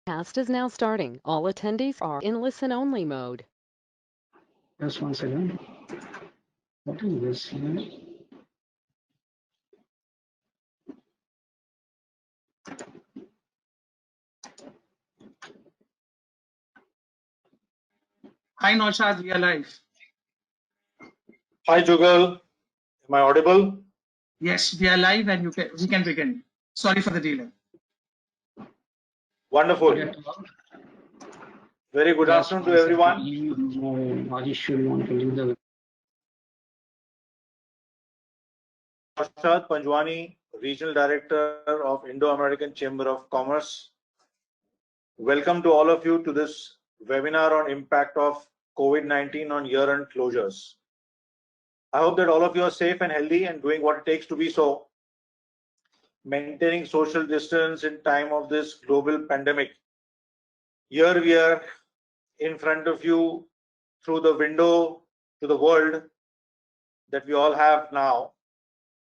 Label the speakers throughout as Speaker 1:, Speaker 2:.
Speaker 1: Cast is now starting. All attendees are in listen-only mode.
Speaker 2: Just one second. What is this here?
Speaker 3: Hi Naushad, we are live.
Speaker 4: Hi Jugal, am I audible?
Speaker 3: Yes, we are live and we can begin. Sorry for the delay.
Speaker 4: Wonderful.
Speaker 2: Get out.
Speaker 4: Very good
Speaker 2: Just
Speaker 4: afternoon to
Speaker 2: one
Speaker 4: everyone.
Speaker 2: second. Rajesh should want to leave the
Speaker 4: Naushad Panjwani, Regional Director of Indo-American Chamber of Commerce. Welcome to all of you to this webinar on impact of COVID-19 on year-end closures. I hope that all of you are safe and healthy and doing what it takes to be so. Maintaining social distance in time of this global pandemic. Here we are in front of you through the window to the world that we all have now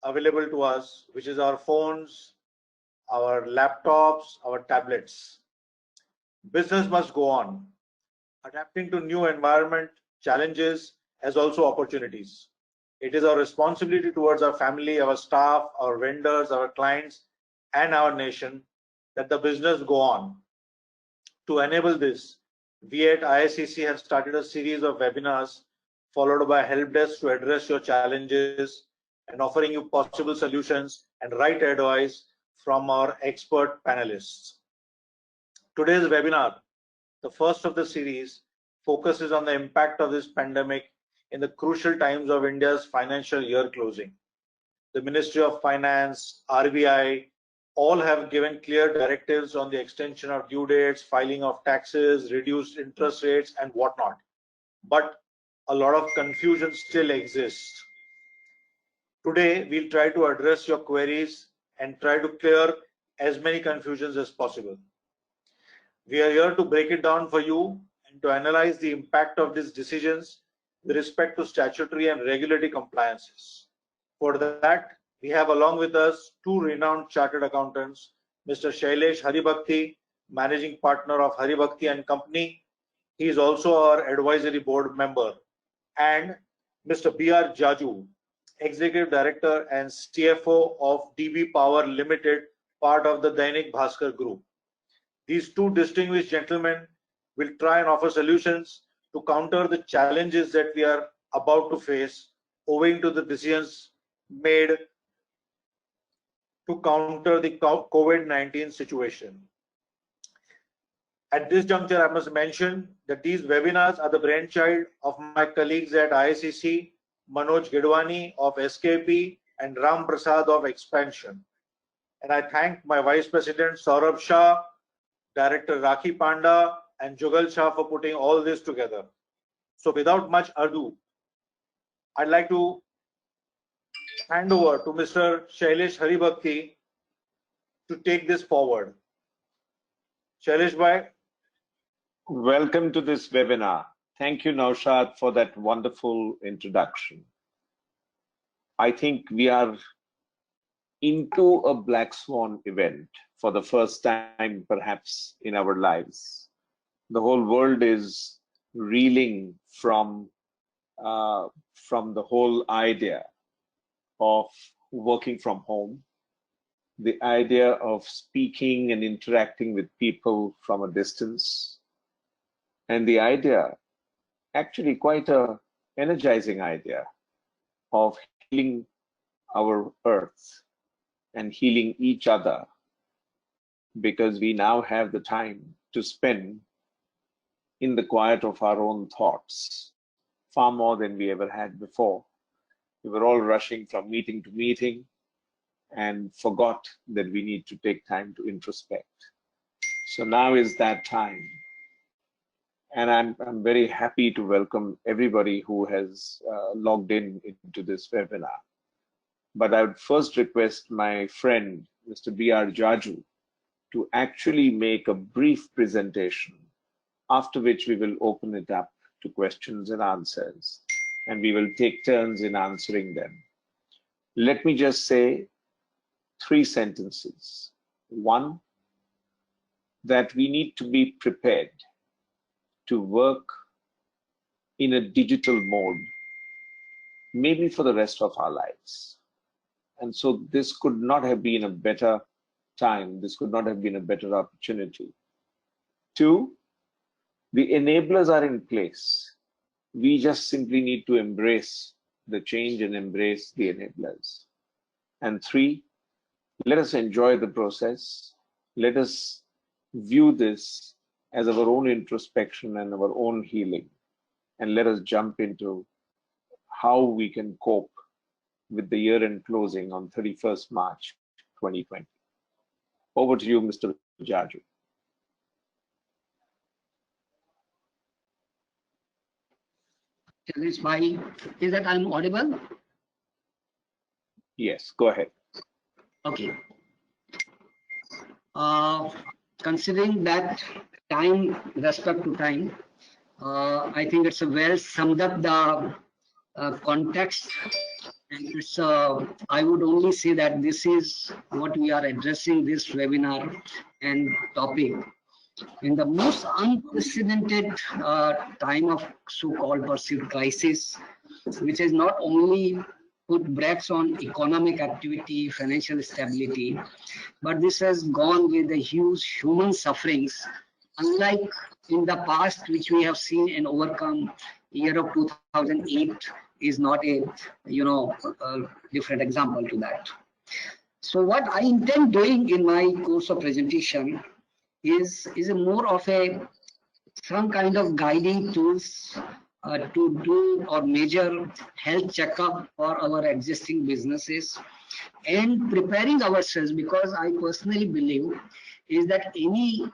Speaker 4: available to us, which is our phones, our laptops, our tablets. Business must go on. Adapting to new environment challenges as also opportunities. It is our responsibility towards our family, our staff, our vendors, our clients, and our nation that the business go on. To enable this, we at IACC have started a series of webinars followed by help desk to address your challenges and offering you possible solutions and right advice from our expert panelists. Today's webinar, the first of the series, focuses on the impact of this pandemic in the crucial times of India's financial year closing. The Ministry of Finance, RBI, all have given clear directives on the extension of due dates, filing of taxes, reduced interest rates, and whatnot. But a lot of confusion still exists. Today, we'll try to address your queries and try to clear as many confusions as possible. We are here to break it down for you and to analyze the impact of these decisions with respect to statutory and regulatory compliances. For that, we have along with us two renowned chartered accountants, Mr. Shailesh Haribhakti, Managing Partner of Haribhakti and Company. He is also our advisory board member, and Mr. B.R. Jaju, Executive Director and CFO of DB Power Limited, part of the Dainik Bhaskar Group. These two distinguished gentlemen will try and offer solutions to counter the challenges that we are about to face owing to the decisions made to counter the COVID-19 situation. At this juncture, I must mention that these webinars are the brainchild of my colleagues at IACC, Manoj Gidwani of SKP and Ram Prasad of Expansion. And I thank my Vice President Saurabh Shah, Director Rakhi Panda, and Jugal Shah for putting all this together. So without much ado, I'd like to hand over to Mr. Shailesh Haribhakti to take this forward. Shailesh bhai.
Speaker 5: Welcome to this webinar. Thank you, Naushad, for that wonderful introduction. I think we are into a black swan event for the first time, perhaps, in our lives. The whole world is reeling from the whole idea of working from home, the idea of speaking and interacting with people from a distance, and the idea, actually quite a energizing idea, of healing our earth and healing each other, because we now have the time to spend in the quiet of our own thoughts, far more than we ever had before. We were all rushing from meeting to meeting and forgot that we need to take time to introspect. So now is that time. And I'm very happy to welcome everybody who has logged into this webinar. But I would first request my friend, Mr. B.R. Jaju, to actually make a brief presentation, after which we will open it up to questions and answers, and we will take turns in answering them. Let me just say 3 sentences. 1, that we need to be prepared to work in a digital mode, maybe for the rest of our lives. And so this could not have been a better time. This could not have been a better opportunity. Two, the enablers are in place. We just simply need to embrace the change and embrace the enablers. And three, let us enjoy the process. Let us view this as our own introspection and our own healing. And let us jump into how we can cope with the year-end closing on 31st March 2020. Over to you, Mr. Jaju.
Speaker 2: Shailesh bhai, is that I'm audible?
Speaker 5: Yes, go ahead.
Speaker 2: Okay. Considering that time, respect to time, I think it's a well summed up the context, and it's I would only say that this is what we are addressing this webinar and topic in the most unprecedented time of so-called perceived crisis, which has not only put brakes on economic activity, financial stability, but this has gone with the huge human sufferings, unlike in the past, which we have seen and overcome. Year of 2008 is not a different example to that. So what I intend doing in my course of presentation is a more of some kind of guiding tools to do or measure health checkup for our existing businesses and preparing ourselves, because I personally believe is that any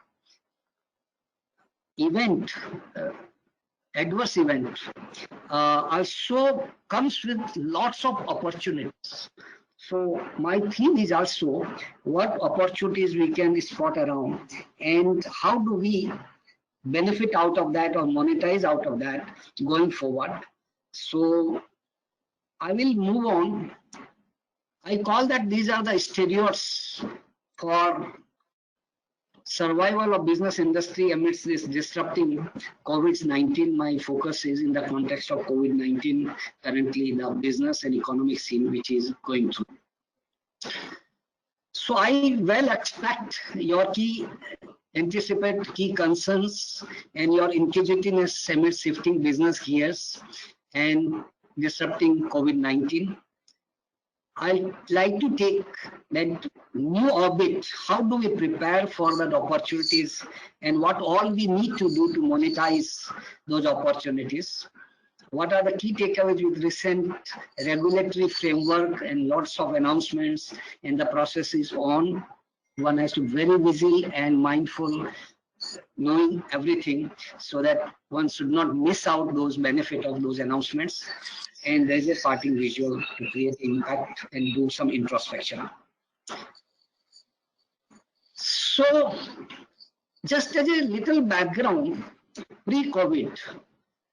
Speaker 2: event, adverse event, also comes with lots of opportunities. So my theme is also what opportunities we can spot around and how do we benefit out of that or monetize out of that going forward. So I will move on. I call that these are the stereotypes for survival of business industry amidst this disrupting COVID-19. My focus is in the context of COVID-19, currently the business and economic scene which is going through. So I well expect your anticipate key concerns and your inquisitiveness amid shifting business gears and disrupting COVID-19. I'd like to take that new orbit. How do we prepare for that opportunities and what all we need to do to monetize those opportunities? What are the key takeaways with recent regulatory framework and lots of announcements and the process is on? One has to be very busy and mindful, knowing everything so that one should not miss out those benefit of those announcements. And there's a parting visual to create impact and do some introspection. So just as a little background, pre-COVID,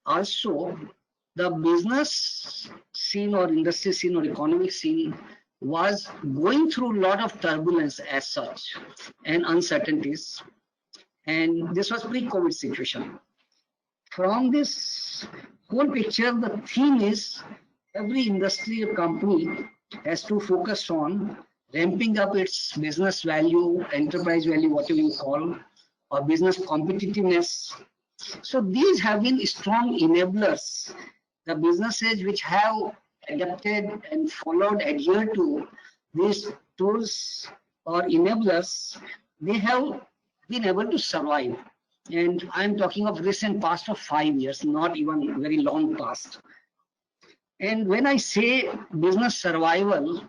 Speaker 2: also the business scene or industry scene or economic scene was going through a lot of turbulence as such and uncertainties. And this was pre-COVID situation. From this whole picture, the theme is every industry or company has to focus on ramping up its business value, enterprise value, whatever you call, or business competitiveness. So these have been strong enablers. The businesses which have adapted and followed, adhered to these tools or enablers, they have been able to survive. And I'm talking of recent past of 5 years, not even very long past. And when I say business survival,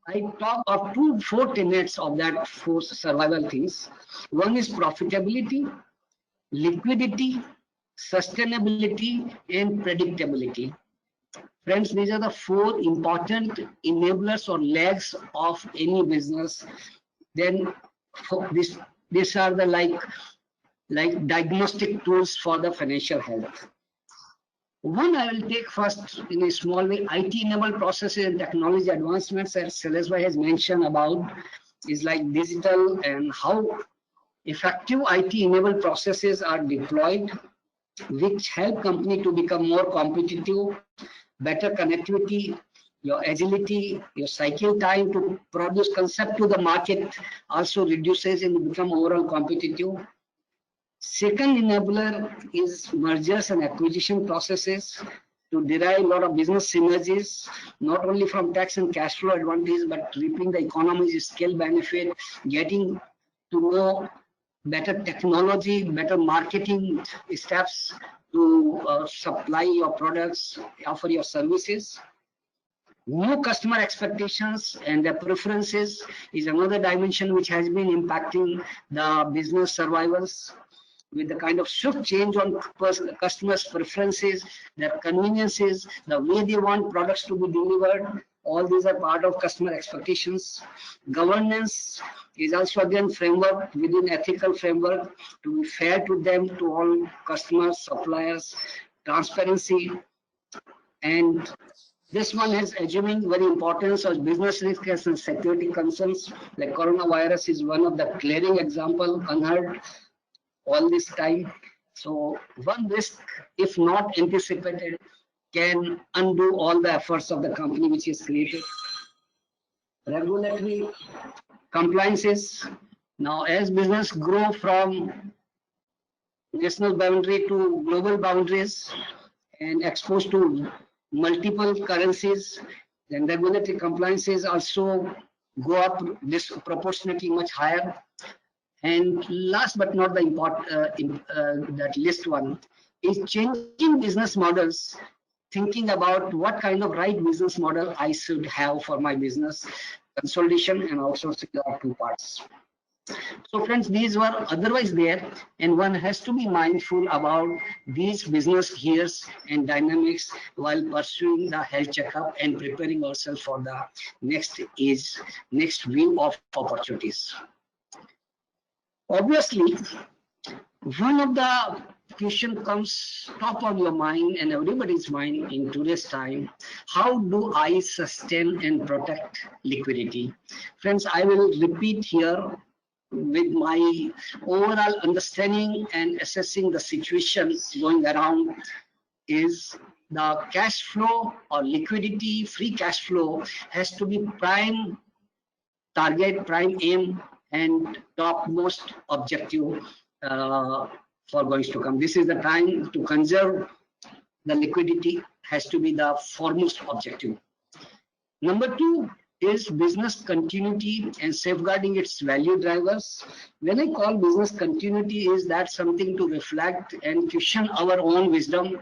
Speaker 2: I talk of four tenets of that four survival things. One is profitability, liquidity, sustainability, and predictability. Friends, these are the four important enablers or legs of any business. Then these are the like diagnostic tools for the financial health. One I will take first in a small way. IT-enabled processes and technology advancements, as Shailesh has mentioned about, is like digital and how Effective IT-enabled processes are deployed, which help company to become more competitive, better connectivity, your agility, your cycle time to produce concept to the market also reduces and become overall competitive. Second enabler is mergers and acquisition processes to derive a lot of business synergies, not only from tax and cash flow advantage, but reaping the economies of scale benefit, getting to know better technology, better marketing steps to supply your products, offer your services. New customer expectations and their preferences is another dimension which has been impacting the business survivals with the kind of swift change on customers' preferences, their conveniences, the way they want products to be delivered. All these are part of customer expectations. Governance is also again framework within ethical framework to be fair to them, to all customers, suppliers, transparency. And this one has assuming very importance of business risks and security concerns. Like coronavirus is one of the glaring example, unheard all this time. So one risk, if not anticipated, can undo all the efforts of the company which is created. Regulatory compliances. Now, as business grow from national boundary to global boundaries and exposed to multiple currencies, then regulatory compliances also go up disproportionately much higher. And last but not the important, that list one is changing business models, thinking about what kind of right business model I should have for my business. Consolidation and outsourcing are two parts. So friends, these were otherwise there, and one has to be mindful about these business gears and dynamics while pursuing the health checkup and preparing ourselves for the next view of opportunities. Obviously, one of the question comes top of your mind and everybody's mind in today's time: how do I sustain and protect liquidity? Friends, I will repeat here with my overall understanding and assessing the situation going around is the cash flow or liquidity, free cash flow has to be prime target, prime aim, and topmost objective for going to come. This is the time to conserve the liquidity, has to be the foremost objective. Number two is business continuity and safeguarding its value drivers. When I call business continuity, is that something to reflect and question our own wisdom?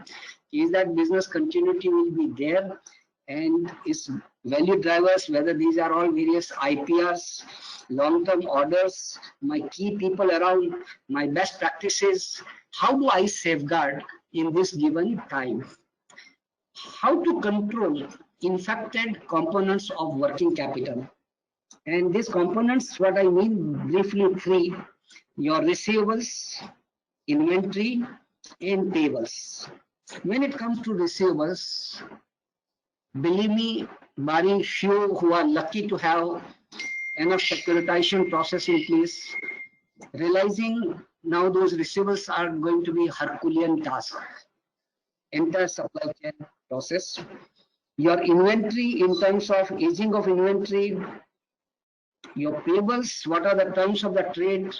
Speaker 2: Is that business continuity will be there, and its value drivers, whether these are all various IPRs, long-term orders, my key people around, my best practices, how do I safeguard in this given time? How to control infected components of working capital? And these components, what I mean briefly, three: your receivables, inventory, and payables. When it comes to receivables, believe me, barring few who are lucky to have enough securitization process in place, realizing now those receivables are going to be Herculean task. Entire supply chain process. Your inventory in terms of aging of inventory, your payables, what are the terms of the trade,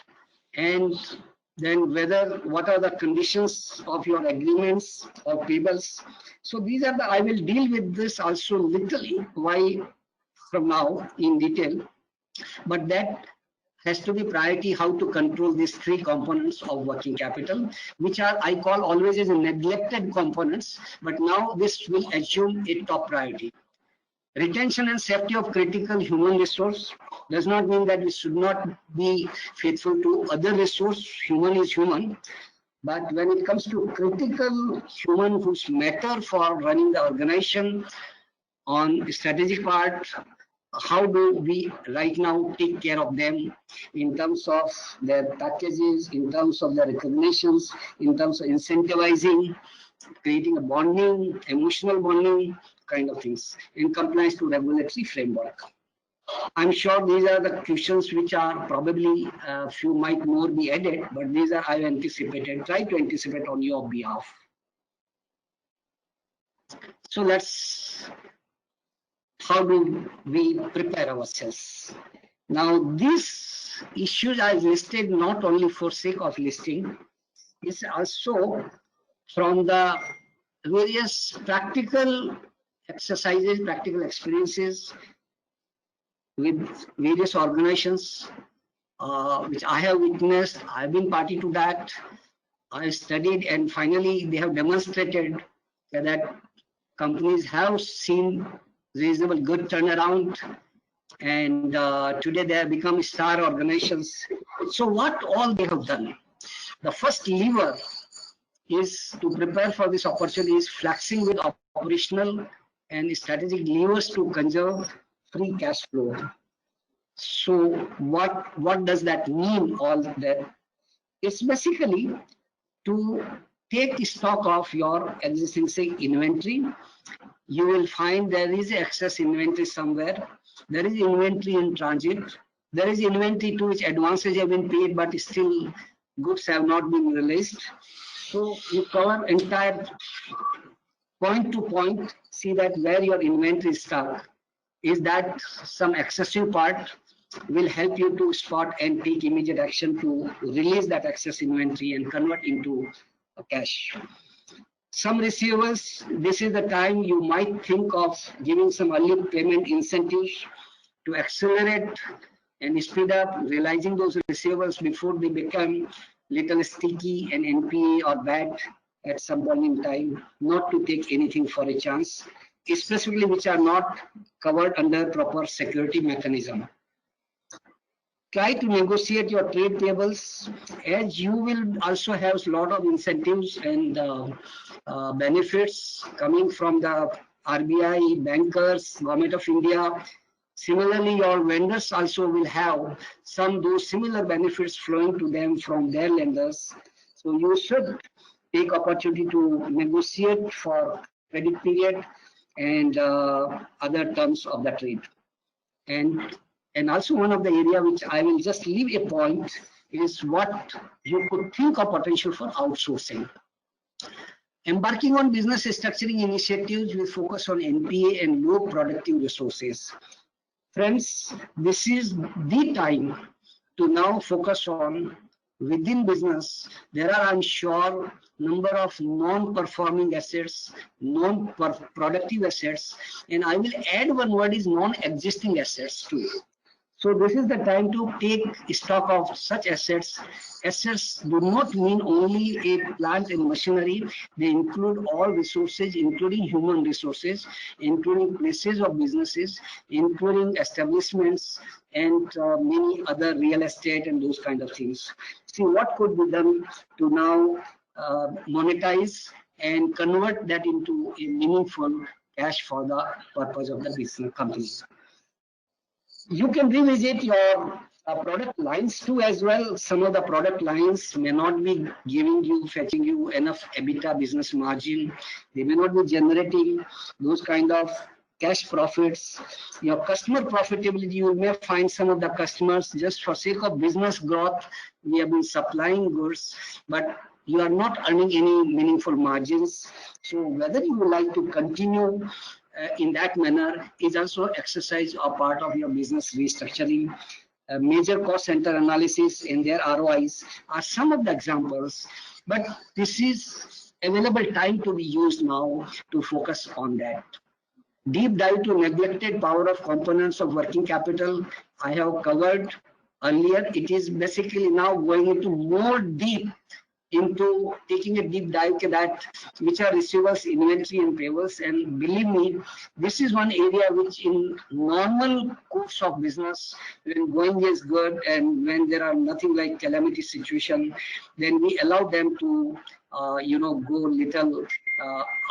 Speaker 2: and then what are the conditions of your agreements or payables. So these are the, I will deal with this also literally why from now in detail, but that has to be priority, how to control these three components of working capital, which are, I call always as a neglected components, but now this will assume a top priority. Retention and safety of critical human resource does not mean that we should not be faithful to other resource. Human is human. But when it comes to critical human who's matter for running the organization on strategic part, how do we right now take care of them in terms of their packages, in terms of their recognitions, in terms of incentivizing, creating a bonding, emotional bonding kind of things in compliance to regulatory framework. I'm sure these are the questions which are probably few might more be added, but these are I've anticipated. Try to anticipate on your behalf. So how do we prepare ourselves? Now, these issues I listed not only for sake of listing, is also from the various practical exercises, practical experiences with various organizations which I have witnessed. I've been party to that. I studied, and finally they have demonstrated that companies have seen reasonable good turnaround, and today they have become star organizations. So what all they have done? The first lever is to prepare for this opportunity is flexing with operational and strategic levers to conserve free cash flow. So what does that mean, all that? It's basically to take stock of your existing, say, inventory. You will find there is excess inventory somewhere. There is inventory in transit. There is inventory to which advances have been paid, but still goods have not been released. So you cover entire point to point, see that where your inventory is stuck. Is that some excessive part will help you to spot and take immediate action to release that excess inventory and convert into cash. Some receivables, this is the time you might think of giving some early payment incentives to accelerate and speed up realizing those receivables before they become little sticky and NPA or bad at some point in time, not to take anything for a chance, especially which are not covered under proper security mechanism. Try to negotiate your trade payables, as you will also have a lot of incentives and benefits coming from the RBI, bankers, Government of India. Similarly, your vendors also will have some those similar benefits flowing to them from their lenders. So you should take opportunity to negotiate for credit period and other terms of the trade. And also one of the area which I will just leave a point is what you could think of potential for outsourcing. Embarking on business structuring initiatives with focus on NPA and low productive resources. Friends, this is the time to now focus on within business. There are, I'm sure, number of non-performing assets, non-productive assets, and I will add one word is non-existing assets too. So this is the time to take stock of such assets. Assets do not mean only a plant and machinery. They include all resources, including human resources, including places of businesses, including establishments, and many other real estate and those kind of things. See what could be done to now monetize and convert that into a meaningful cash for the purpose of the business company. You can revisit your product lines too as well. Some of the product lines may not be fetching you enough EBITDA business margin. They may not be generating those kind of cash profits. Your customer profitability, you may find some of the customers just for sake of business growth, we have been supplying goods, but you are not earning any meaningful margins. So whether you would like to continue in that manner is also exercise or part of your business restructuring. Major cost center analysis and their ROIs are some of the examples, but this is available time to be used now to focus on that. Deep dive to neglected power of components of working capital, I have covered earlier. It is basically now going into more deep into taking a deep dive to that, which are receivables, inventory, and payables. And believe me, this is one area which in normal course of business, when going is good and when there are nothing like calamity situation, then we allow them to, go little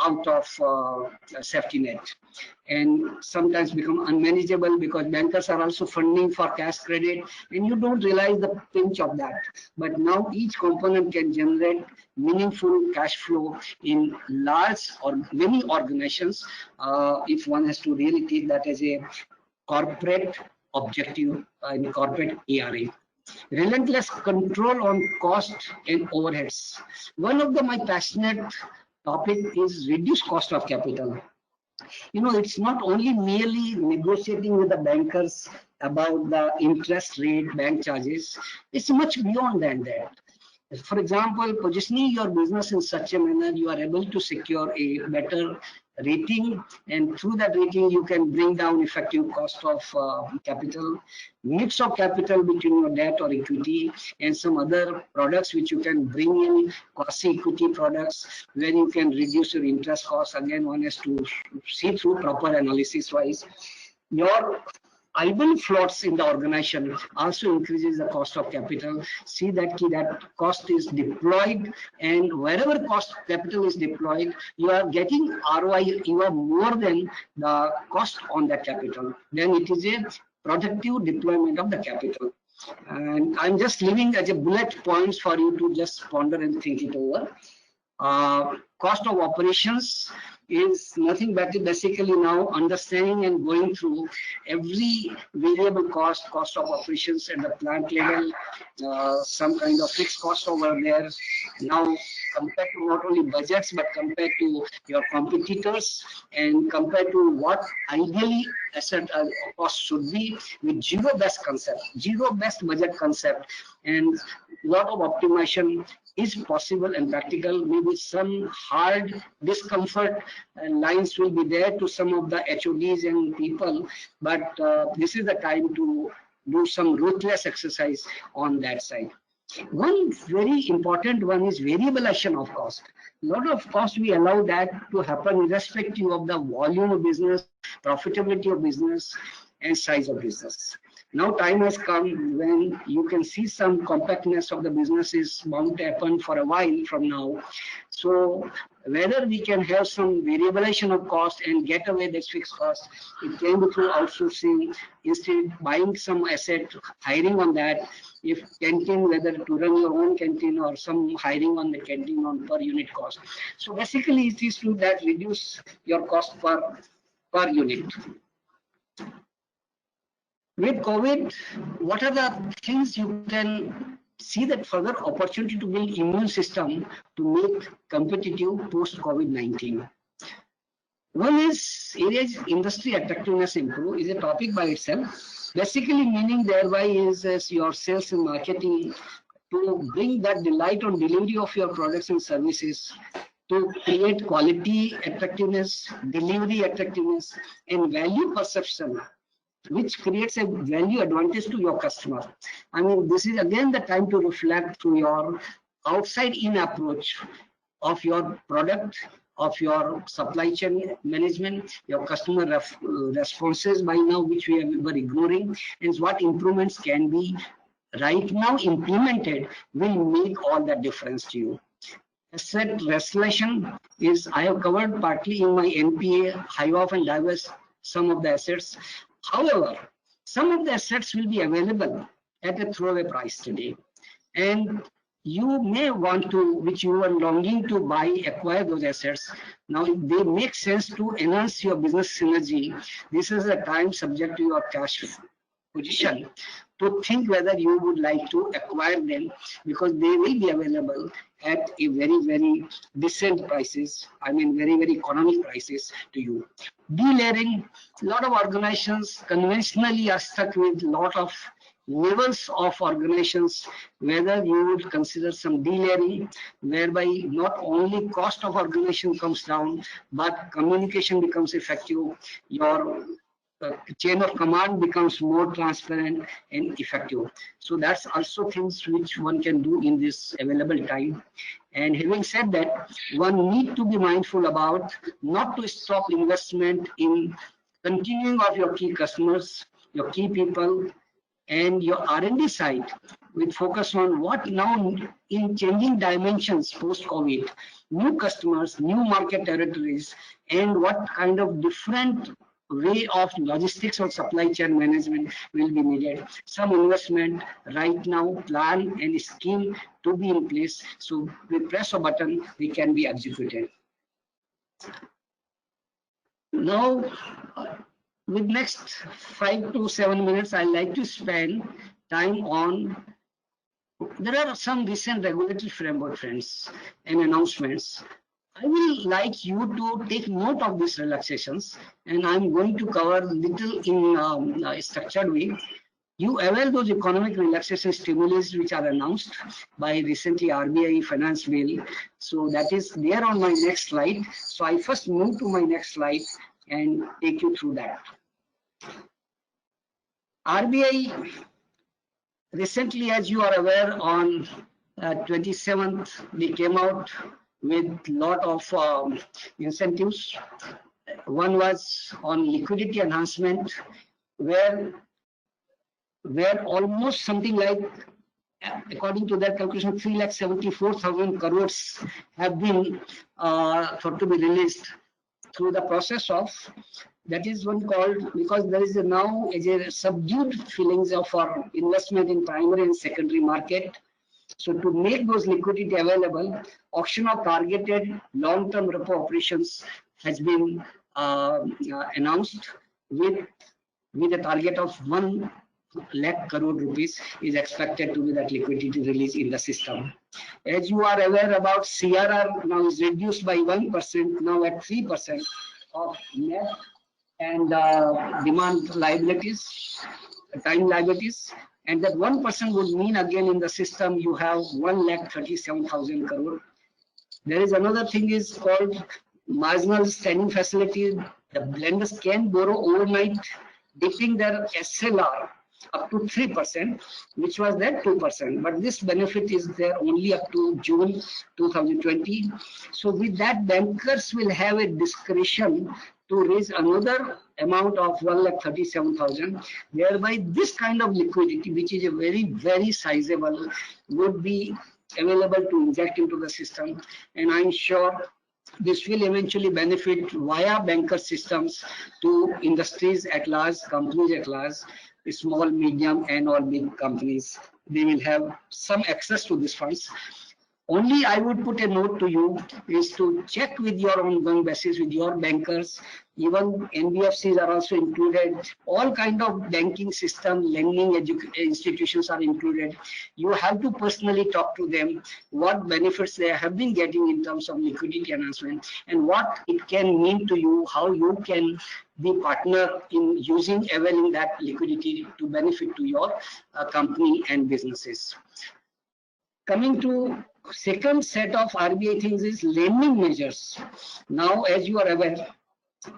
Speaker 2: out of safety net, and sometimes become unmanageable because bankers are also funding for cash credit, and you don't realize the pinch of that. But now each component can generate meaningful cash flow in large or many organizations if one has to really take that as a corporate objective in corporate ARA. Relentless control on cost and overheads. One of my passionate topic is reduce cost of capital. It's not only merely negotiating with the bankers about the interest rate, bank charges. It's much beyond than that. For example, positioning your business in such a manner, you are able to secure a better rating, and through that rating, you can bring down effective cost of capital, mix of capital between your debt or equity, and some other products which you can bring in, quasi-equity products, where you can reduce your interest costs. Again, one has to see through proper analysis-wise. Your idle floats in the organization also increases the cost of capital. See that cost is deployed, and wherever cost capital is deployed, you are getting ROI, you are more than the cost on that capital. Then it is a productive deployment of the capital. And I'm just leaving as a bullet points for you to just ponder and think it over. Cost of operations is nothing but basically now understanding and going through every variable cost of operations at the plant level, some kind of fixed cost over there. Now, compared to not only budgets, but compared to your competitors and compared to what ideally asset cost should be, with zero-based concept, zero-based budget concept, and lot of optimization is possible and practical. Maybe some hard discomfort lines will be there to some of the HODs and people, but this is the time to do some ruthless exercise on that side. One very important one is variabilization of cost. A lot of cost we allow that to happen irrespective of the volume of business, profitability of business, and size of business. Now time has come when you can see some compactness of the business is bound to happen for a while from now. So whether we can have some variabilization of cost and get away this fixed cost, it can be through outsourcing, instead buying some asset, hiring on that. If canteen, whether to run your own canteen or some hiring on the canteen on per unit cost. So basically it is to that reduce your cost per unit. With COVID, what are the things you can see that further opportunity to build immune system to make competitive post COVID-19? One is areas industry attractiveness improve is a topic by itself. Basically meaning thereby is as your sales and marketing to bring that delight on delivery of your products and services, to create quality attractiveness, delivery attractiveness, and value perception, which creates a value advantage to your customer. I mean, this is again the time to reflect through your outside-in approach of your product, of your supply chain management, your customer responses by now, which we were ignoring, and what improvements can be right now implemented will make all the difference to you. Asset resolution is, I have covered partly in my NPA, hive off and divest some of the assets. However, some of the assets will be available at a throwaway price today, and you may want to, which you are longing to buy, acquire those assets. Now, if they make sense to enhance your business synergy, this is a time subject to your cash position to think whether you would like to acquire them, because they will be available at a very, very decent prices. I mean, very, very economic prices to you. Delayering, a lot of organizations conventionally are stuck with a lot of levels of organizations, whether you would consider some delayering, whereby not only cost of organization comes down, but communication becomes effective, your chain of command becomes more transparent and effective. So that's also things which one can do in this available time. And having said that, one need to be mindful about not to stop investment in continuing of your key customers, your key people, and your R&D side with focus on what now in changing dimensions post-COVID, new customers, new market territories, and what kind of different way of logistics or supply chain management will be needed. Some investment right now, plan and scheme to be in place. So we press a button, we can be executed. Now, with next 5 to 7 minutes, I like to spend time on. There are some recent regulatory framework, friends, and announcements. I will like you to take note of these relaxations, and I'm going to cover little in a structured way. You avail those economic relaxation stimulus which are announced by recently RBI finance bill. So that is there on my next slide. So I first move to my next slide and take you through that. RBI recently, as you are aware, on 27th, they came out with lot of incentives. One was on liquidity enhancement, where almost something like, according to that calculation, 3,74,000 crores have been thought to be released through the process of, that is one called, because there is now a subdued feelings of our investment in primary and secondary market. So to make those liquidity available, auction of targeted long-term repo operations has been announced with a target of 1 lakh crore rupees is expected to be that liquidity release in the system. As you are aware about, CRR now is reduced by 1%, now at 3% of net and demand liabilities, time liabilities, and that 1% would mean again in the system you have 1,37,000 crore. There is another thing is called marginal standing facility. The lenders can borrow overnight, dipping their SLR up to 3%, which was that 2%. But this benefit is there only up to June 2020. So with that, bankers will have a discretion to raise another amount of 1,37,000. Thereby, this kind of liquidity, which is a very sizable, would be available to inject into the system. And I'm sure this will eventually benefit via banker systems to industries at large, companies at large, small, medium, and all big companies. They will have some access to these funds. Only I would put a note to you is to check with your ongoing basis with your bankers. Even NBFCs are also included. All kind of banking system, lending institutions are included. You have to personally talk to them what benefits they have been getting in terms of liquidity enhancement and what it can mean to you, how you can be partner in availing that liquidity to benefit to your company and businesses. Coming to second set of RBI things is lending measures. Now, as you are aware,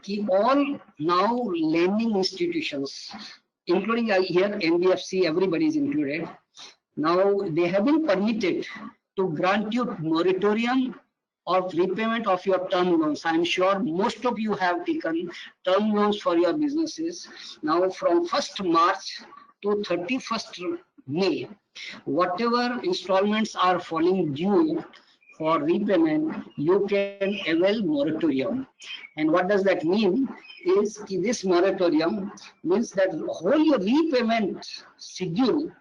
Speaker 2: keep all now lending institutions, including here NBFC, everybody is included. Now they have been permitted to grant you moratorium of repayment of your term loans. I'm sure most of you have taken term loans for your businesses. Now from 1st March to 31st May, whatever installments are falling due for repayment, you can avail moratorium. And what does that mean is this moratorium means that whole your repayment schedule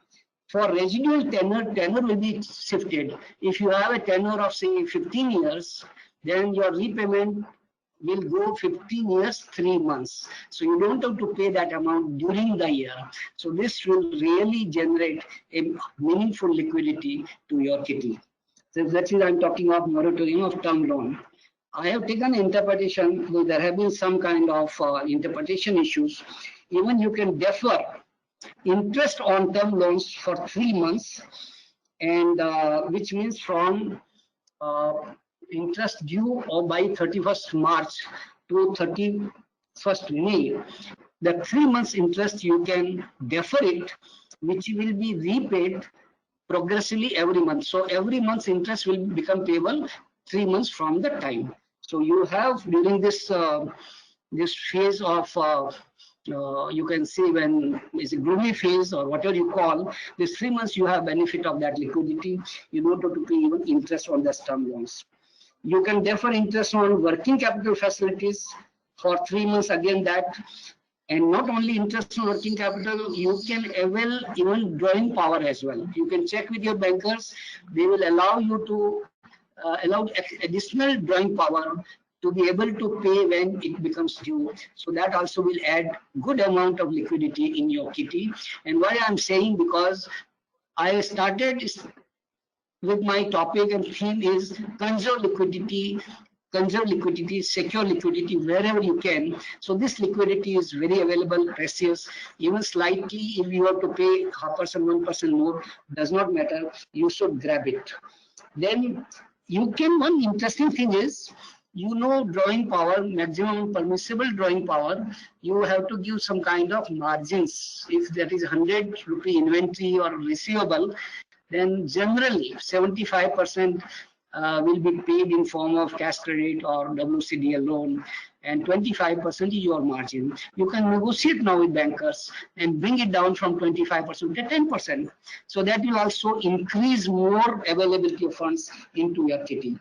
Speaker 2: for residual tenor will be shifted. If you have a tenor of say 15 years, then your repayment will go 15 years, 3 months. So you don't have to pay that amount during the year. So this will really generate a meaningful liquidity to your kitty. So that is I'm talking of moratorium of term loan. I have taken interpretation, though there have been some kind of interpretation issues. Even you can defer interest on term loans for 3 months, and which means from interest due or by 31st March to 31st May, the 3 months interest you can defer it, which will be repaid progressively every month. So every month's interest will become payable 3 months from the time. So you have during this this phase of you can see when it's a gloomy phase or whatever you call, these 3 months you have benefit of that liquidity. You don't have to pay even interest on the term loans. You can defer interest on working capital facilities for 3 months, again that. And not only interest on working capital, you can avail even drawing power as well. You can check with your bankers. They will allow you to allow additional drawing power to be able to pay when it becomes due. So that also will add good amount of liquidity in your kitty. And why I'm saying, because I started with my topic and theme is conserve liquidity, secure liquidity wherever you can. So this liquidity is very available, precious. Even slightly, if you have to pay 0.5%, 1% more, does not matter. You should grab it. Then you can, one interesting thing is, you know, drawing power, maximum permissible drawing power, you have to give some kind of margins. If that is 100 rupee inventory or receivable, then generally 75% will be paid in form of cash credit or WCDL loan, and 25% is your margin. You can negotiate now with bankers and bring it down from 25% to 10%. So that will also increase more availability of funds into your kitty.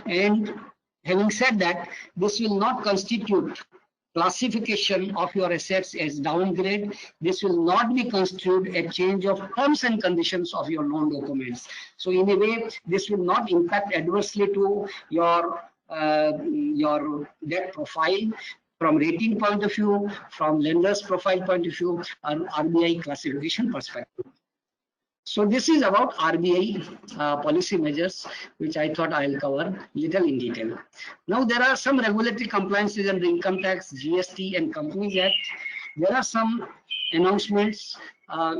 Speaker 2: And having said that, this will not constitute classification of your assets as downgrade. This will not be construed a change of terms and conditions of your loan documents. So in a way, this will not impact adversely to your debt profile from rating point of view, from lender's profile point of view, or RBI classification perspective. So this is about RBI policy measures, which I thought I'll cover little in detail. Now there are some regulatory compliances under income tax, GST and Companies Act. There are some announcements.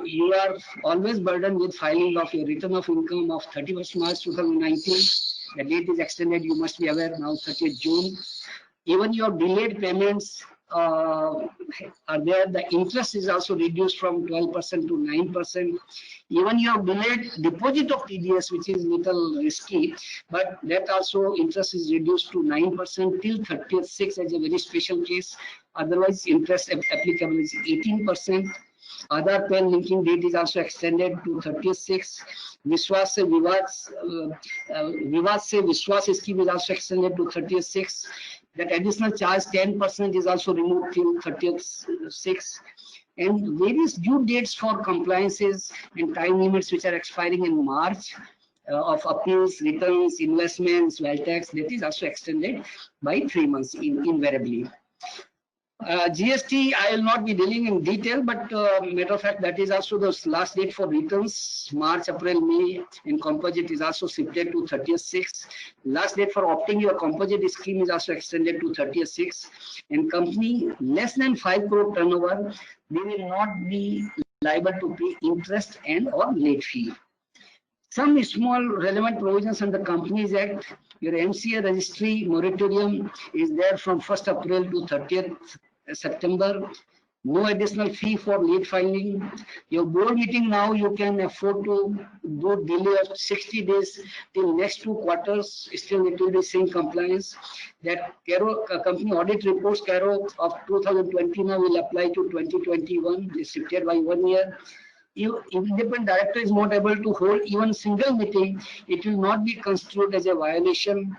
Speaker 2: You are always burdened with filing of your return of income of 31st March 2019. The date is extended, you must be aware, now 30th June. Even your delayed payments are there. The interest is also reduced from 12% to 9%. Even your delayed deposit of TDS, which is little risky, but that also interest is reduced to 9% till 30th/6 as a very special case. Otherwise, interest applicable is 18%. Aadhaar PAN linking date is also extended to 30th/6. Vivad se Vishwas scheme is also extended to 30th/6. That additional charge 10% is also removed till 30th/6. And various due dates for compliances and time limits which are expiring in March of appeals, returns, investments, wealth tax, that is also extended by 3 months invariably. GST, I will not be dealing in detail, but matter of fact, that is also the last date for returns. March, April, May in composite is also shifted to 30th/6. Last date for opting your composite scheme is also extended to 30th/6. And company less than 5 crore turnover, they will not be liable to pay interest and or late fee. Some small relevant provisions under Companies Act. Your MCA registry moratorium is there from 1st April to 30th September. No additional fee for late filing. Your board meeting now, you can afford to do delay of 60 days till next 2 quarters. Still, it will be same compliance. That company audit reports of 2020 now will apply to 2021. Is shifted by 1 year. If independent director is not able to hold even single meeting, it will not be construed as a violation.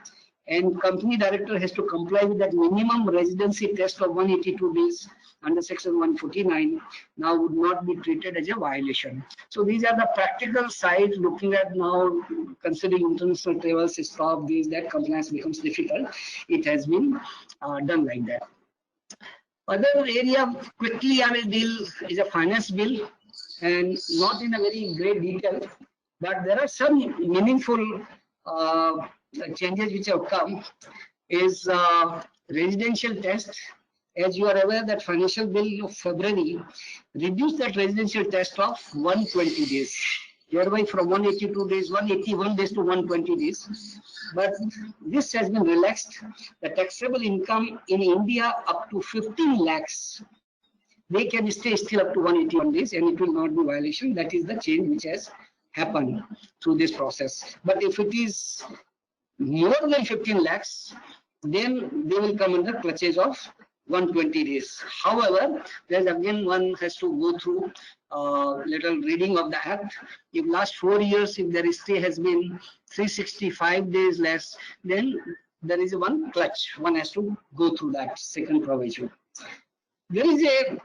Speaker 2: And company director has to comply with that minimum residency test of 182 days under section 149, now would not be treated as a violation. So these are the practical side looking at now, considering international travels, stop these, that compliance becomes difficult. It has been done like that. Other area quickly I will deal is a finance bill, and not in a very great detail, but there are some meaningful changes which have come. Is residential test. As you are aware that financial bill of February reduced that residential test of 120 days, thereby from 182 days, 181 days to 120 days. But this has been relaxed. The taxable income in India up to 15 lakhs, they can stay still up to 181 days and it will not be violation. That is the change which has happened through this process. But if it is more than 15 lakhs, then they will come under clutches of 120 days. However, there's again one has to go through little reading of the act. If last 4 years, if their stay has been 365 days less, then there is one clutch. One has to go through that second provision. There is a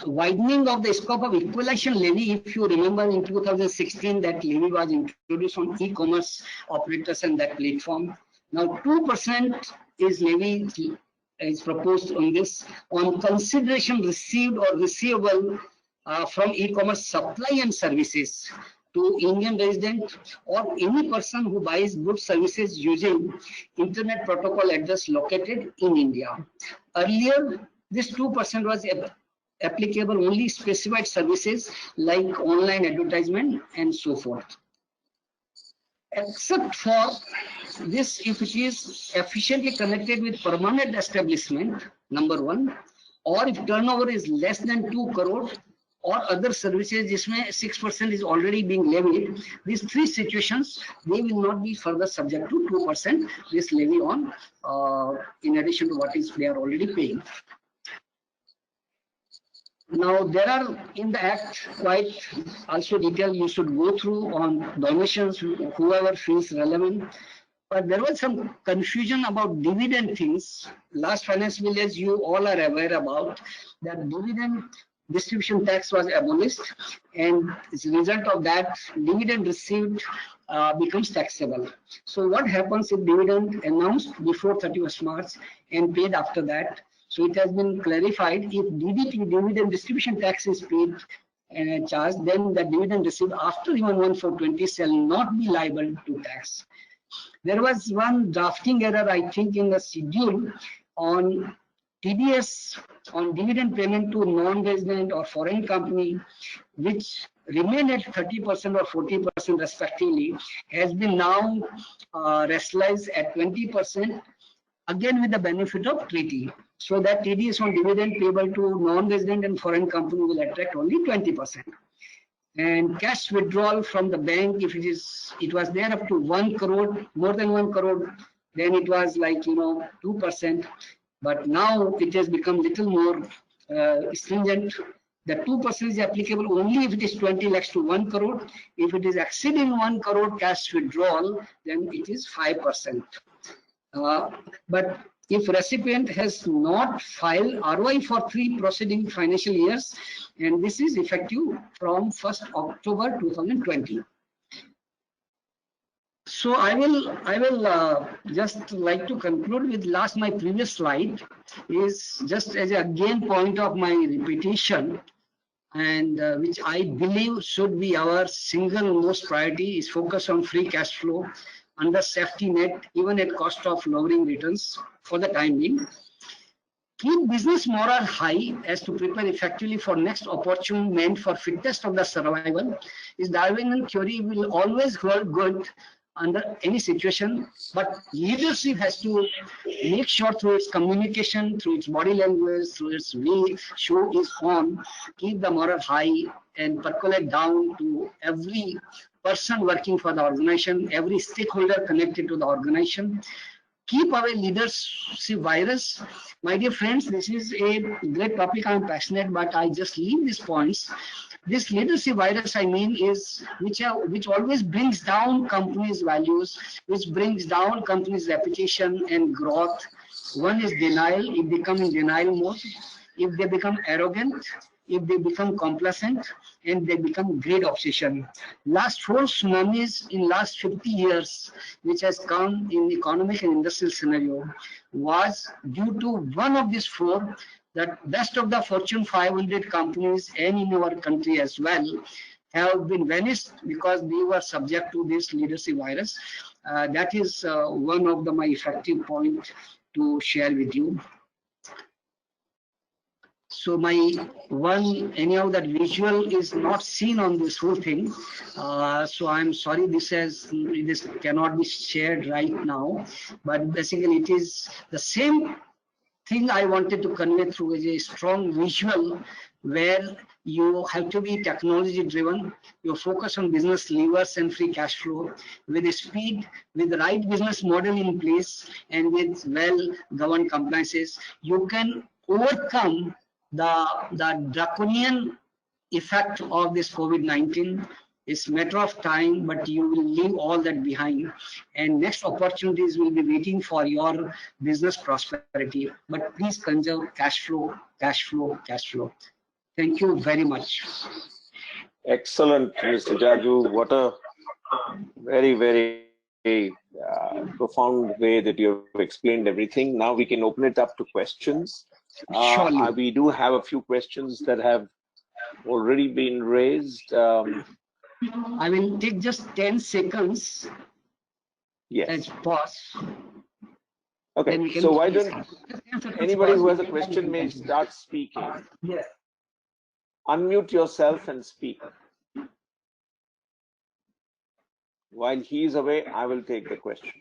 Speaker 2: widening of the scope of equalization levy. If you remember in 2016, that levy was introduced on e-commerce operators and that platform. Now 2% is levy is proposed on this on consideration received or receivable from e-commerce supply and services to Indian resident or any person who buys goods services using internet protocol address located in India. Earlier, this 2% was applicable only specified services like online advertisement and so forth. Except for this, if it is efficiently connected with permanent establishment, number one, or if turnover is less than 2 crore, or other services, जिसमें 6% is already being levied. These three situations, they will not be further subject to 2% this levy on, in addition to what is they are already paying. Now there are in the act quite also detail you should go through on donations, whoever feels relevant. But there was some confusion about dividend things. Last finance bill, as you all are aware about, that dividend distribution tax was abolished, and as a result of that, dividend received becomes taxable. So what happens if dividend announced before 31st March and paid after that? So it has been clarified, if DDT, dividend distribution tax, is paid and charged, then the dividend received after even 1/4/20 shall not be liable to tax. There was one drafting error, I think, in the schedule on TDS on dividend payment to non-resident or foreign company, which remain at 30% or 40% respectively, has been now rationalized at 20%, again with the benefit of treaty. So that TDS on dividend payable to non-resident and foreign company will attract only 20%. And cash withdrawal from the bank, if it was there up to 1 crore, more than 1 crore, then it was like 2%. But now it has become little more stringent. The 2% is applicable only if it is 20 lakhs to 1 crore. If it is exceeding 1 crore cash withdrawal, then it is 5%. But if recipient has not filed ROI for 3 preceding financial years, and this is effective from 1st October 2020. So I will just like to conclude with my previous slide is just as again point of my repetition, and which I believe should be our single most priority is focus on free cash flow under safety net, even at cost of lowering returns for the time being. Keep business morale high as to prepare effectively for next opportunity meant for fittest of the survival. Is Darwinian theory will always hold good under any situation, but leadership has to make sure through its communication, through its body language, through its way, show is on, keep the morale high and percolate down to every person working for the organization, every stakeholder connected to the organization. Keep away leadership virus. My dear friends, this is a great topic. I'm passionate, but I just leave these points. This leadership virus, I mean, is which always brings down companies' values, which brings down companies' reputation and growth. One is denial. If they become in denial mode, if they become arrogant, if they become complacent, and they become great obsession. Last 4 tsunamis in last 50 years, which has come in economic and industrial scenario, was due to one of these 4, that best of the Fortune 500 companies and in our country as well have been vanished because they were subject to this leadership virus. That is one of my effective point to share with you. So my anyhow, that visual is not seen on this whole thing. So I'm sorry, this cannot be shared right now. But basically, it is the same thing I wanted to convey through a strong visual, where you have to be technology driven. You focus on business levers and free cash flow with speed, with the right business model in place, and with well-governed compliances. You can overcome the draconian effect of this COVID-19. It's a matter of time, but you will leave all that behind, and next opportunities will be waiting for your business prosperity. But please conserve cash flow, cash flow, cash flow. Thank you very much.
Speaker 5: Excellent, Mr. Jaju. What a very, very profound way that you've explained everything. Now we can open it up to questions.
Speaker 2: Surely.
Speaker 5: We do have a few questions that have already been raised.
Speaker 2: I will take just 10 seconds
Speaker 5: Yes.
Speaker 2: as pause.
Speaker 5: Okay.
Speaker 2: Then we can
Speaker 5: So why
Speaker 2: discuss.
Speaker 5: don't
Speaker 2: Just 10 seconds
Speaker 5: anybody
Speaker 2: pause.
Speaker 5: who has a question may start speaking.
Speaker 2: Yes.
Speaker 5: Unmute yourself and speak. While he is away, I will take the question.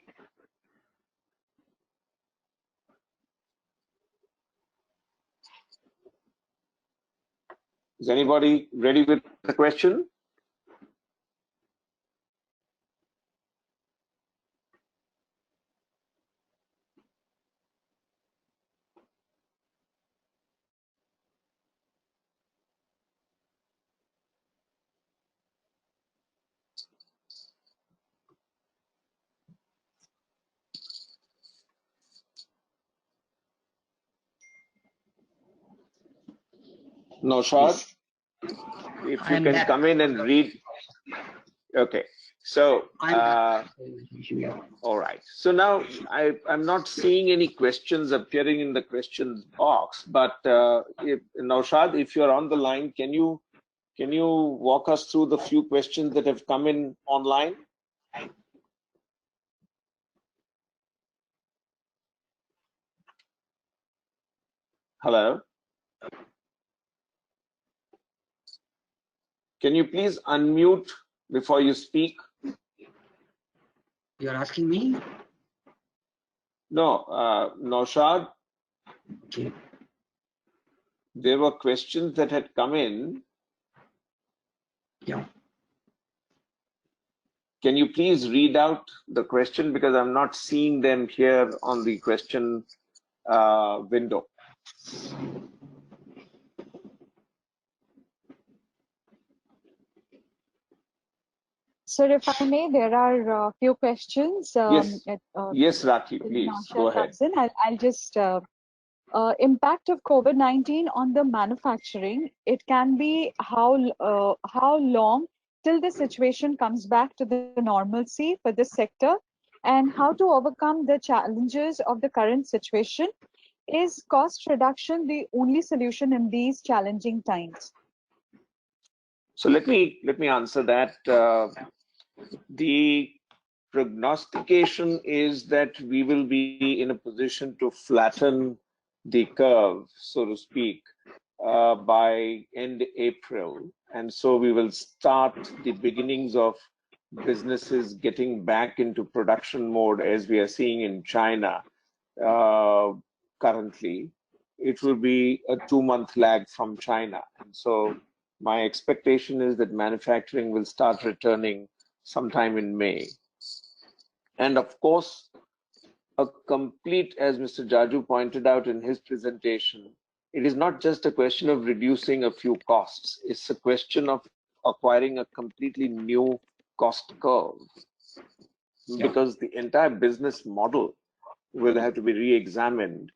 Speaker 5: Is anybody ready with the question? Naushad,
Speaker 2: Yes.
Speaker 5: if
Speaker 2: I
Speaker 5: you
Speaker 2: am
Speaker 5: can
Speaker 2: back.
Speaker 5: come in and read. Okay. So,
Speaker 2: I'm back.
Speaker 5: all right. So now I'm not seeing any questions appearing in the questions box, but Naushad, if you're on the line, can you walk us through the few questions that have come in online? Hello? Can you please unmute before you speak?
Speaker 2: You're asking me?
Speaker 5: No, Naushad,
Speaker 2: Okay.
Speaker 5: there were questions that had come in.
Speaker 2: Yeah.
Speaker 5: Can you please read out the question, because I'm not seeing them here on the question window.
Speaker 6: Sir, if I may, there are a few questions.
Speaker 5: Yes, yes, Rakhi, please go
Speaker 6: Naushad
Speaker 5: ahead.
Speaker 6: comes in. I'll just impact of COVID-19 on the manufacturing. It can be how long till the situation comes back to the normalcy for this sector, and how to overcome the challenges of the current situation. Is cost reduction the only solution in these challenging times?
Speaker 5: So let me answer that. The prognostication is that we will be in a position to flatten the curve, so to speak, by end April. And so we will start the beginnings of businesses getting back into production mode, as we are seeing in China currently. It will be a 2-month lag from China. And so my expectation is that manufacturing will start returning sometime in May. And of course, a complete, as Mr. Jaju pointed out in his presentation, it is not just a question of reducing a few costs. It's a question of acquiring a completely new cost curve, because the entire business model will have to be re-examined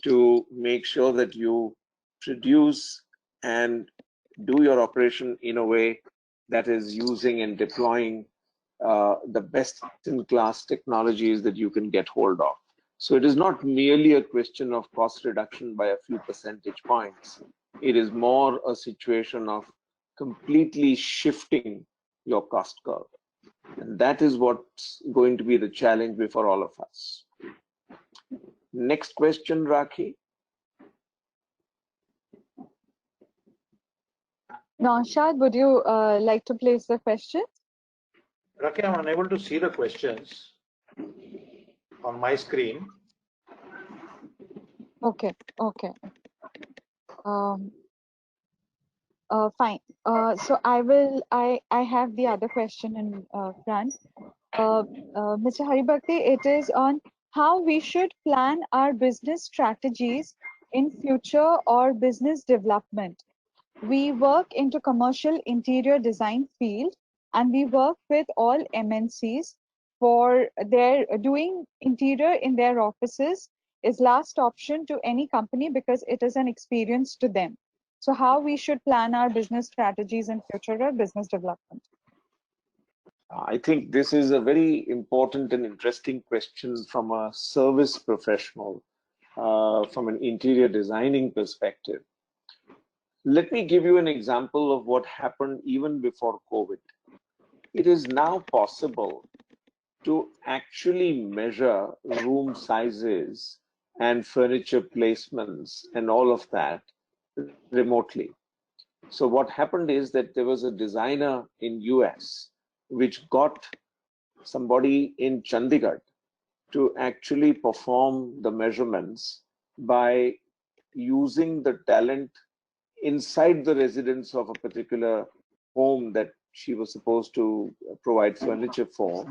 Speaker 5: to make sure that you produce and do your operation in a way that is using and deploying the best-in-class technologies that you can get hold of. So it is not merely a question of cost reduction by a few percentage points. It is more a situation of completely shifting your cost curve. And that is what's going to be the challenge before all of us. Next question, Rakhi.
Speaker 6: Naushad, would you like to place the question?
Speaker 4: Rakhi, I'm unable to see the questions on my screen.
Speaker 6: Okay. Fine. So I have the other question in front. Mr. Haribhakti, it is on how we should plan our business strategies in future or business development. We work into commercial interior design field, and we work with all MNCs for their doing interior in their offices is last option to any company because it is an experience to them. So how we should plan our business strategies in future or business development?
Speaker 5: I think this is a very important and interesting question from a service professional, from an interior designing perspective. Let me give you an example of what happened even before COVID. It is now possible to actually measure room sizes and furniture placements and all of that remotely. So what happened is that there was a designer in US which got somebody in Chandigarh to actually perform the measurements by using the talent inside the residence of a particular home that she was supposed to provide furniture for,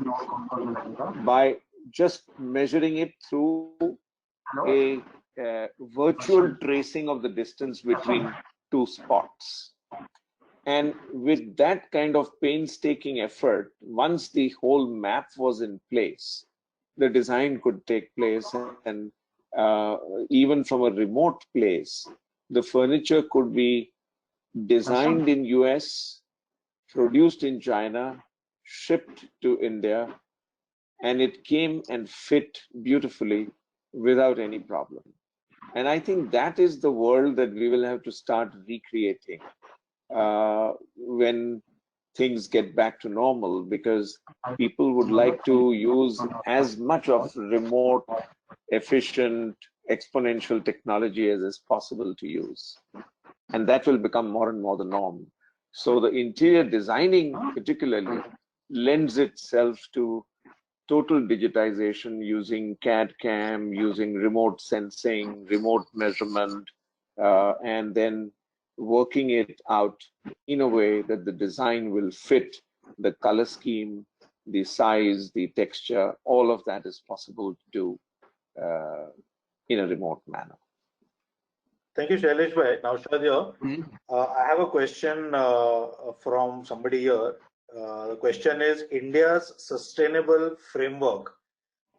Speaker 5: by just measuring it through a virtual tracing of the distance between two spots. And with that kind of painstaking effort, once the whole map was in place, the design could take place, and even from a remote place, the furniture could be designed in US, produced in China, shipped to India, and it came and fit beautifully without any problem. And I think that is the world that we will have to start recreating when things get back to normal, because people would like to use as much of remote, efficient, exponential technology as is possible to use. And that will become more and more the norm. So the interior designing particularly lends itself to total digitization using CAD/CAM, using remote sensing, remote measurement, and then working it out in a way that the design will fit the color scheme, the size, the texture. All of that is possible to do in a remote manner.
Speaker 4: Thank you, Shailesh bhai. Naushad here. I have a question from somebody here. The question is, India's sustainable framework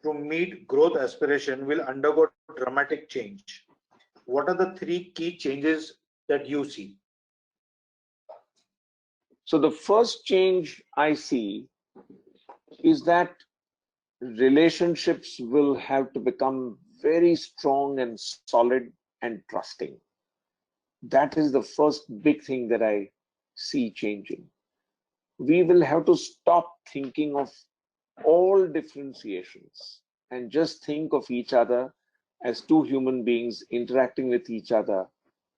Speaker 4: to meet growth aspiration will undergo dramatic change. What are the 3 key changes that you see?
Speaker 5: So the first change I see is that relationships will have to become very strong and solid and trusting. That is the first big thing that I see changing. We will have to stop thinking of all differentiations and just think of each other as 2 human beings interacting with each other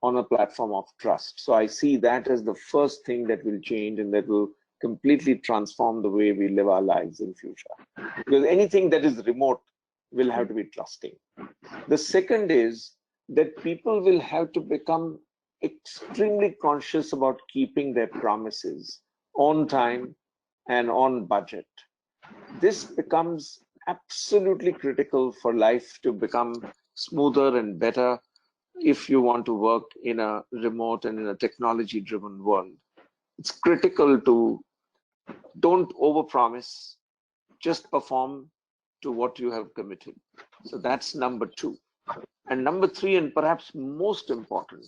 Speaker 5: on a platform of trust. So I see that as the first thing that will change and that will completely transform the way we live our lives in future. Because anything that is remote will have to be trusting. The second is that people will have to become extremely conscious about keeping their promises on time and on budget. This becomes absolutely critical for life to become smoother and better if you want to work in a remote and in a technology driven world. It's critical to don't overpromise, just perform to what you have committed. So that's number 2. And number 3, and perhaps most important,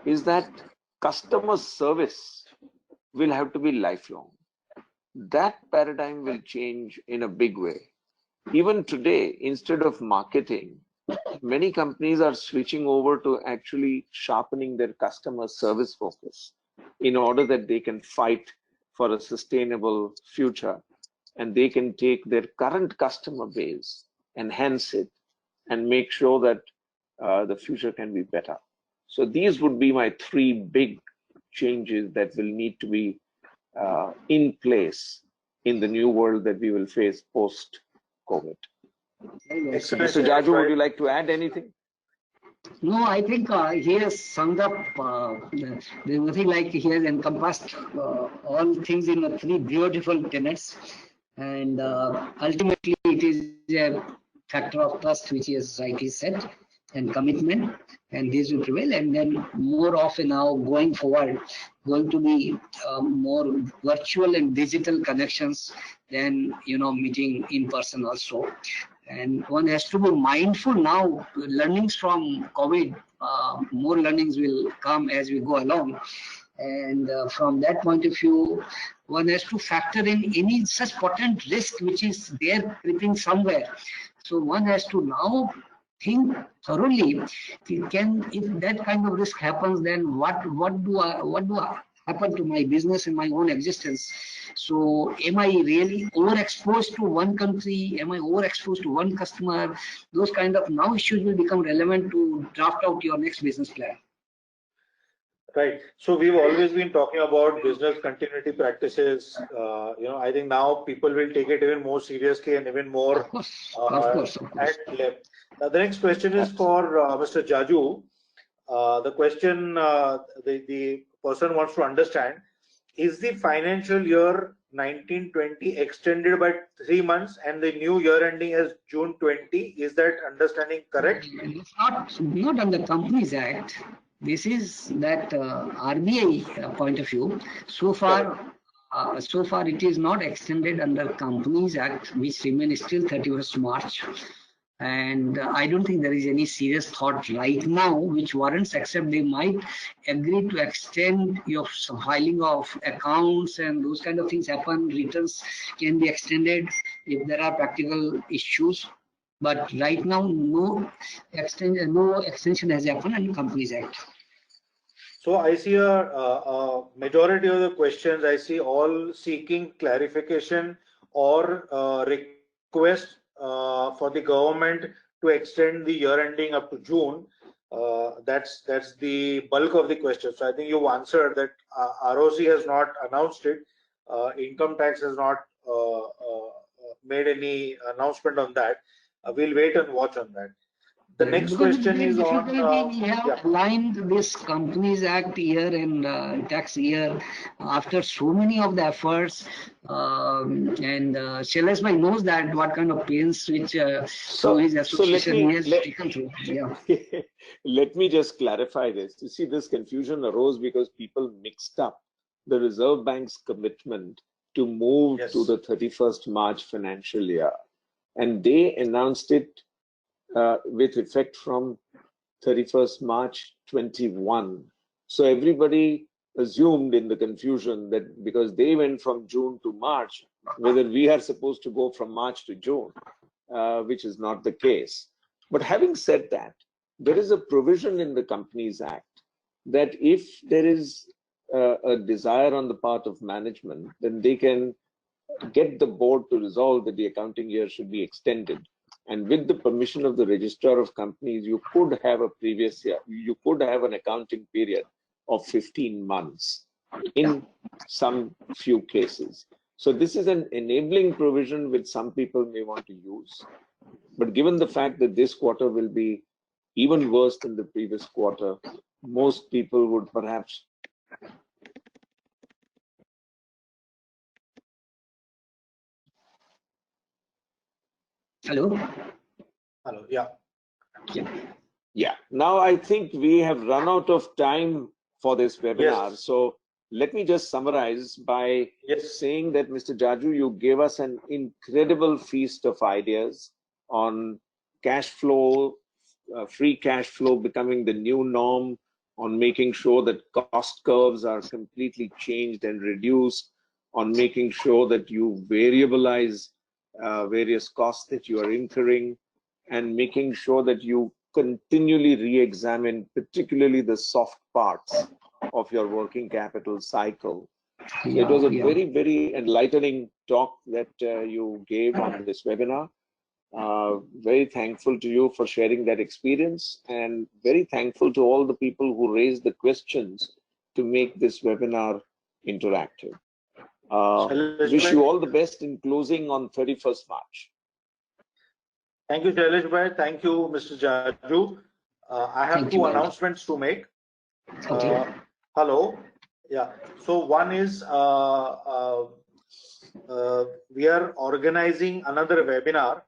Speaker 5: is that customer service will have to be lifelong. That paradigm will change in a big way. Even today, instead of marketing, many companies are switching over to actually sharpening their customer service focus in order that they can fight for a sustainable future, and they can take their current customer base, enhance it, and make sure that the future can be better. So these would be my 3 big changes that will need to be in place in the new world that we will face post-COVID. Mr. Jaju, would you like to add anything?
Speaker 2: No, I think he has summed up. There's nothing like he has encompassed all things in 3 beautiful tenets. And ultimately, it is a factor of trust, which is rightly said, and commitment, and these will prevail. And then more often now going forward, going to be more virtual and digital connections than meeting in person also. And one has to be mindful now. Learnings from COVID, more learnings will come as we go along. And from that point of view, one has to factor in any such potent risk which is there creeping somewhere. So one has to now think thoroughly. If that kind of risk happens, then what do I happen to my business and my own existence? So am I really overexposed to one country? Am I overexposed to one customer? Those kind of now issues will become relevant to draft out your next business plan.
Speaker 4: Right. So we've always been talking about business continuity practices. I think now people will take it even more seriously and even more
Speaker 2: Of course.
Speaker 4: at length. The next question is for Mr. Jaju. The question the person wants to understand: is the financial year 1920 extended by 3 months and the new year ending as June 20? Is that understanding correct?
Speaker 2: It's not under Companies Act. This is that RBI point of view. So far it is not extended under Companies Act, which remains still 31st March. And I don't think there is any serious thought right now which warrants, except they might agree to extend your filing of accounts and those kind of things happen. Returns can be extended if there are practical issues. But right now, no extension has happened in Companies Act.
Speaker 4: So I see a majority of the questions, I see all seeking clarification or request for the government to extend the year ending up to June. That's the bulk of the questions. So I think you've answered that. ROC has not announced it. Income tax has not made any announcement on that. We'll wait and watch on that. The next question is on.
Speaker 2: We have aligned this Companies Act year and tax year after so many of the efforts, and Shailesh bhai knows that what kind of pains which his association has taken through. Yeah.
Speaker 5: Let me just clarify this. You see, this confusion arose because people mixed up the Reserve Bank's commitment to move to the 31st March financial year, and they announced it with effect from 31st March 21. So everybody assumed in the confusion that because they went from June to March, whether we are supposed to go from March to June, which is not the case. But having said that, there is a provision in the Companies Act that if there is a desire on the part of management, then they can get the board to resolve that the accounting year should be extended. And with the permission of the Registrar of Companies, you could have a previous year, you could have an accounting period of 15 months in some few cases. So this is an enabling provision which some people may want to use. But given the fact that this quarter will be even worse than the previous quarter, most people would perhaps.
Speaker 2: Hello?
Speaker 4: Hello, yeah.
Speaker 5: Yeah. Now I think we have run out of time for this webinar. Yes. So let me just summarize by saying that, Mr. Jaju, you gave us an incredible feast of ideas on cash flow, free cash flow becoming the new norm, on making sure that cost curves are completely changed and reduced, on making sure that you variabilize various costs that you are incurring, and making sure that you continually re-examine particularly the soft parts of your working capital cycle. It was a very, very enlightening talk that you gave on this webinar. Very thankful to you for sharing that experience, and very thankful to all the people who raised the questions to make this webinar interactive. Wish you all the best in closing on 31st March.
Speaker 4: Thank you, Shailesh bhai. Thank you, Mr. Jaju. I have two announcements to make. Hello. Yeah. So one is we are organizing another webinar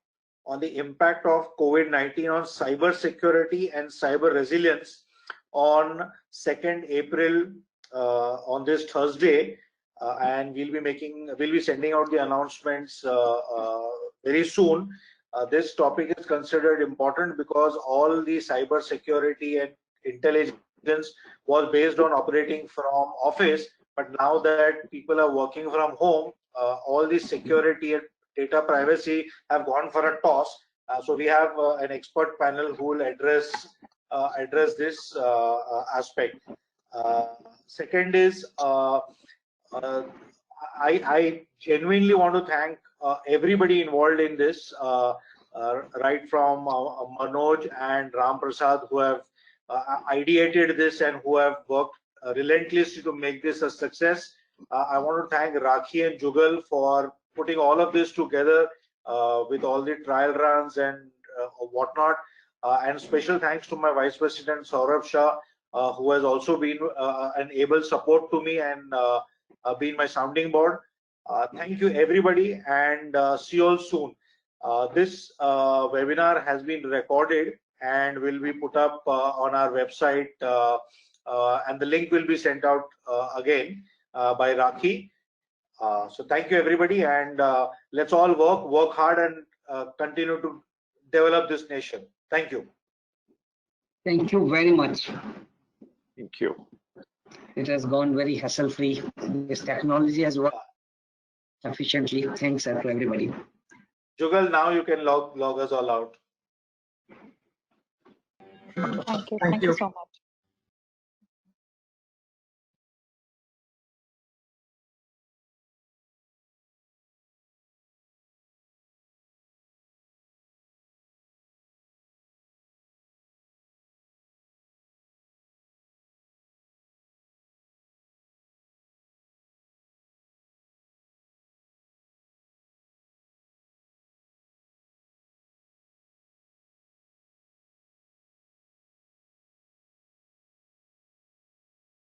Speaker 4: on the impact of COVID-19 on cyber security and cyber resilience on 2nd April on this Thursday, and we'll be sending out the announcements very soon. This topic is considered important because all the cyber security and intelligence was based on operating from office, But now that people are working from home, all the security and data privacy have gone for a toss. So we have an expert panel who will address this aspect. Second is I genuinely want to thank everybody involved in this, right from Manoj and Ram Prasad, who have ideated this and who have worked relentlessly to make this a success. I want to thank Rakhi and Jugal for putting all of this together with all the trial runs and whatnot. And special thanks to my Vice President Saurabh Shah, who has also been an able support to me and been my sounding board. Thank you, everybody, and see you all soon. This webinar has been recorded and will be put up on our website, and the link will be sent out again by Rakhi. So thank you, everybody, and let's all work hard and continue to develop this nation. Thank you.
Speaker 2: Thank you very much.
Speaker 5: Thank you.
Speaker 2: It has gone very hassle-free. This technology has worked efficiently. Thanks, sir, to everybody.
Speaker 4: Jugal, now you can log us all out.
Speaker 6: Thank you.
Speaker 3: Thank
Speaker 6: Thank you
Speaker 3: you.
Speaker 6: so much.